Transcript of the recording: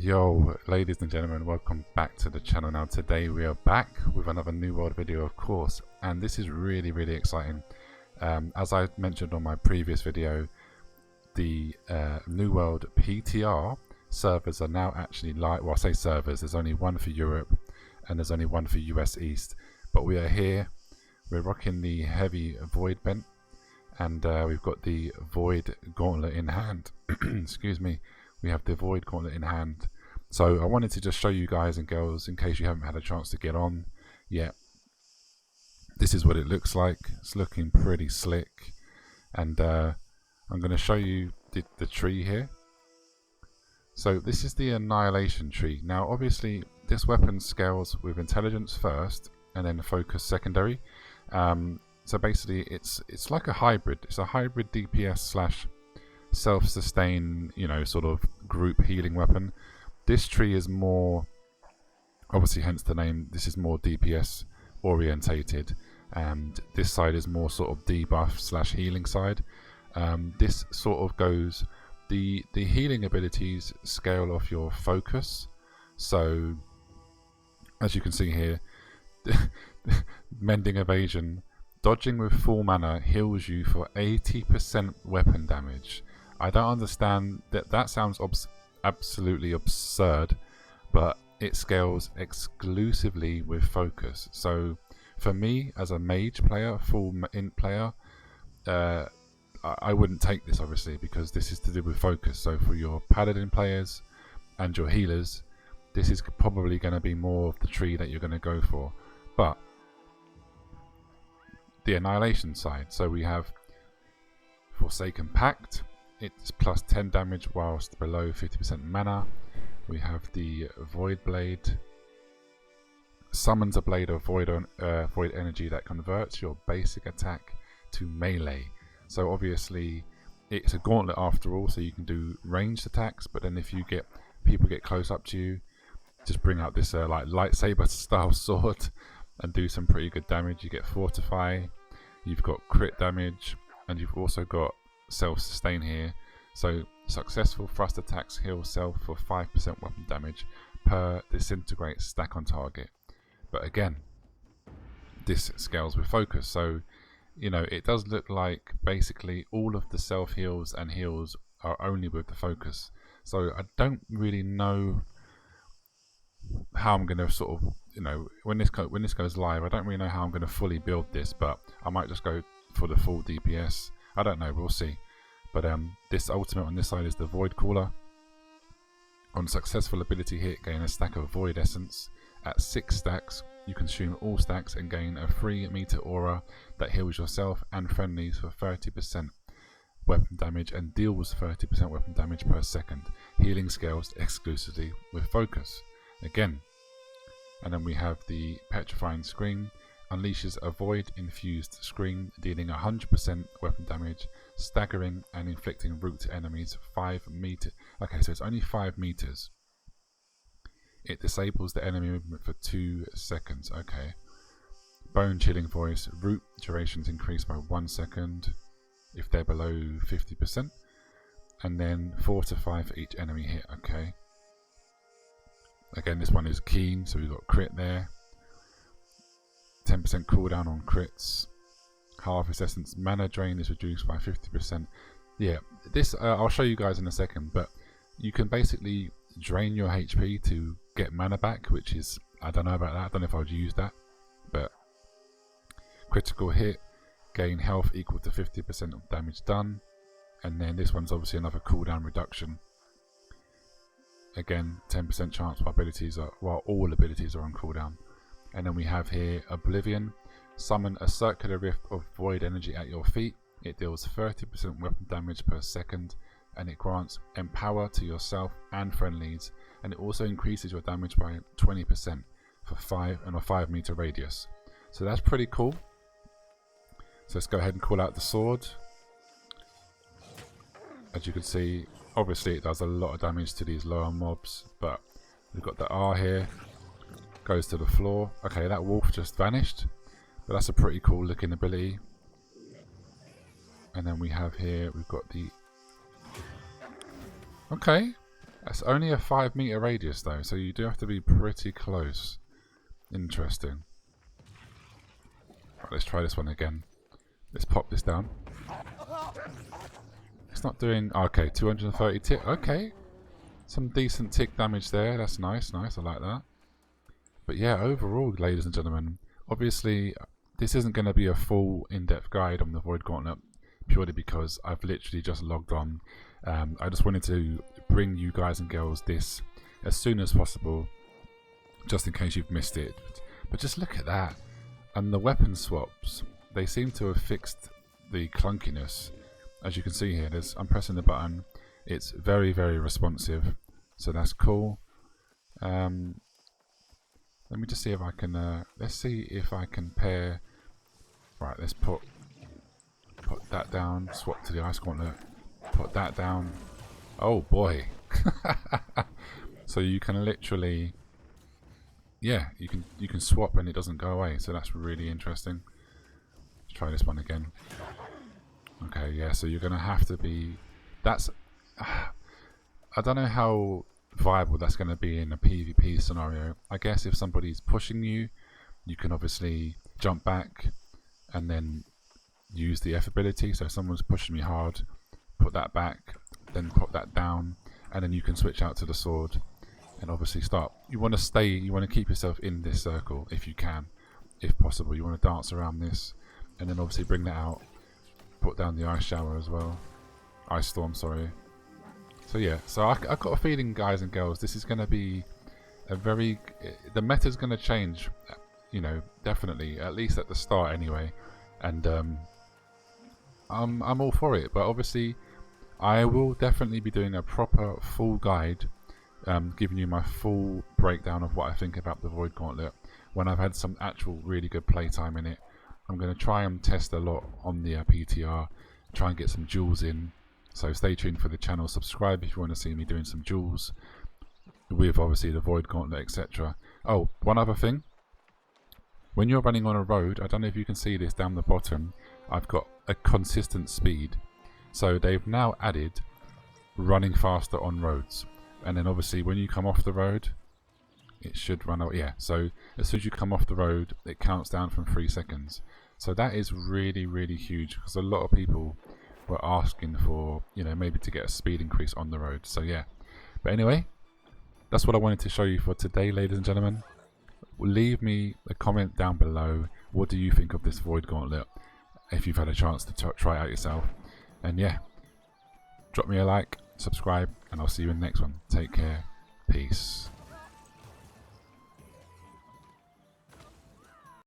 Yo, ladies and gentlemen, welcome back to the channel. Now today we are back with another New World video, of course, and this is really exciting. As I mentioned on my previous video, the New World PTR servers are now actually live. Well, I say servers, there's only one for Europe and there's only one for US East, but we are here. We're rocking the heavy Void Bent, and we've got the Void Gauntlet in hand. Excuse me. We have the Void Gauntlet in hand. So I wanted to just show you guys and girls, in case you haven't had a chance to get on yet, this is what it looks like. It's looking pretty slick, and I'm going to show you the tree here. So this is the Annihilation Tree. Now obviously this weapon scales with intelligence first and then focus secondary. So basically it's like a hybrid. It's a hybrid DPS slash self-sustain, you know, sort of group healing weapon. This tree is more, obviously hence the name, this is more DPS orientated, and this side is more sort of debuff slash healing side. This sort of goes, the healing abilities scale off your focus. So as you can see here, mending evasion, dodging with full mana heals you for 80% weapon damage. I don't understand that. That sounds absolutely absurd, but it scales exclusively with focus. So for me as a mage player, full int player, I wouldn't take this obviously, because this is to do with focus. So for your paladin players and your healers, this is probably going to be more of the tree that you're going to go for. But the Annihilation side, so we have Forsaken Pact, it's plus 10 damage whilst below 50% mana. We have the Void Blade, summons a blade of void energy that converts your basic attack to melee. So obviously it's a gauntlet after all, so you can do ranged attacks, but then if you get people get close up to you, just bring out this like lightsaber style sword and do some pretty good damage. You get Fortify, you've got crit damage, and you've also got self-sustain here. So successful thrust attacks heal self for 5% weapon damage per disintegrate stack on target. But again, this scales with focus, so you know it does look like basically all of the self heals and heals are only with the focus. So I don't really know how I'm going to sort of, you know, when this goes live, I don't really know how I'm going to fully build this, but I might just go for the full DPS. I don't know, we'll see. But this ultimate on this side is the Void Caller. On successful ability hit, gain a stack of Void Essence. At 6 stacks, you consume all stacks and gain a 3-meter aura that heals yourself and friendlies for 30% weapon damage and deals 30% weapon damage per second. Healing scales exclusively with focus. Again, and then we have the Petrifying Screen, unleashes a void infused screen dealing 100% weapon damage, staggering and inflicting root to enemies 5 meters. Okay, so it's only 5 meters. It disables the enemy movement for 2 seconds. Okay. Bone chilling voice, root durations increased by 1 second if they're below 50%, and then Fortify for each enemy hit. Okay. Again, this one is keen, so we've got crit there. 10% cooldown on crits. Harvest Essence mana drain is reduced by 50%. Yeah, this I'll show you guys in a second, but you can basically drain your HP to get mana back, which is, I don't know about that. I don't know if I would use that, but critical hit, gain health equal to 50% of damage done, and then this one's obviously another cooldown reduction. Again, 10% chance while all abilities are on cooldown. And then we have here Oblivion. Summon a circular rift of void energy at your feet. It deals 30% weapon damage per second, and it grants empower to yourself and friendlies, and it also increases your damage by 20% for 5-meter radius. So that's pretty cool. So let's go ahead and call out the sword. As you can see, obviously it does a lot of damage to these lower mobs, but we've got the R here, goes to the floor. Okay, that wolf just vanished, but that's a pretty cool looking ability. And then we have here, we've got the, okay, That's only a 5 meter radius though, so you do have to be pretty close. Interesting. Right, let's try this one again. Let's pop this down. It's not doing... Okay, 230 tick. Okay. Some decent tick damage there. That's nice, nice. I like that. But yeah, overall, ladies and gentlemen, obviously, this isn't going to be a full in-depth guide on the Void Gauntlet, purely because I've literally just logged on. I just wanted to bring you guys and girls this as soon as possible, just in case you've missed it. But just look at that. And the weapon swaps, they seem to have fixed the clunkiness. As you can see here, I'm pressing the button. It's very, very responsive. So that's cool. Let me just see if I can, let's see if I can pair. Right, let's put that down, swap to the Ice Gauntlet, put that down. Oh boy. So you can literally, yeah, you can swap and it doesn't go away. So that's really interesting. Let's try this one again. Okay, yeah, so you're gonna have to be, that's, I don't know how viable that's going to be in a PvP scenario. I guess if somebody's pushing you, you can obviously jump back and then use the F ability. So if someone's pushing me hard, put that back, then pop that down, and then you can switch out to the sword and obviously start. You want to stay, you want to keep yourself in this circle if you can, if possible. You want to dance around this and then obviously bring that out, put down the ice shower as well, ice storm, sorry. So yeah, so I've got a feeling, guys and girls, this is going to be a very, the meta's going to change, you know, definitely, at least at the start anyway, and I'm all for it. But obviously I will definitely be doing a proper full guide, giving you my full breakdown of what I think about the Void Gauntlet when I've had some actual really good playtime in it. I'm going to try and test a lot on the PTR, try and get some duels in. So stay tuned for the channel, subscribe if you want to see me doing some duels with obviously the Void Gauntlet, etc. Oh, one other thing. When you're running on a road, I don't know if you can see this down the bottom, I've got a consistent speed. So they've now added running faster on roads. And then obviously when you come off the road, it should run out. Yeah, so as soon as you come off the road, it counts down from 3 seconds. So that is really, really huge, because a lot of people were asking for, you know, maybe to get a speed increase on the road. So yeah, but anyway, that's what I wanted to show you for today, ladies and gentlemen. Leave me a comment down below. What do you think of this Void Gauntlet, if you've had a chance to try it out yourself? And yeah, drop me a like, subscribe, and I'll see you in the next one. Take care.